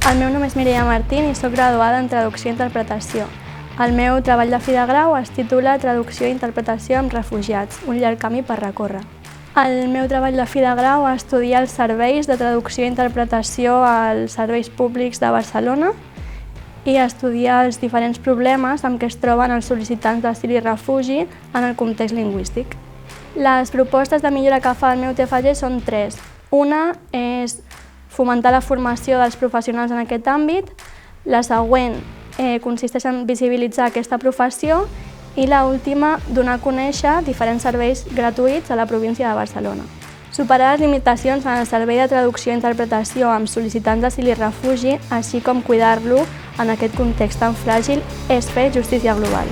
El meu nom és Mireia Martín i soc graduada en Traducció i Interpretació. El meu treball de fi de grau es titula Traducció i Interpretació amb refugiats, un llarg camí per recórrer. El meu treball de fi de grau estudia els serveis de traducció i interpretació als serveis públics de Barcelona i estudia els diferents problemes amb què es troben els sol·licitants d'asil i refugi en el context lingüístic. Les propostes de millora que fa el meu TFG són tres. Una és fomentar la formació dels professionals en aquest àmbit, la següent consisteix en visibilitzar aquesta professió i l'última, donar a conèixer diferents serveis gratuïts a la província de Barcelona. Superar les limitacions en el servei de traducció i interpretació amb sol·licitants d'asil i refugi, així com cuidar-lo en aquest context tan fràgil, és fer justícia global.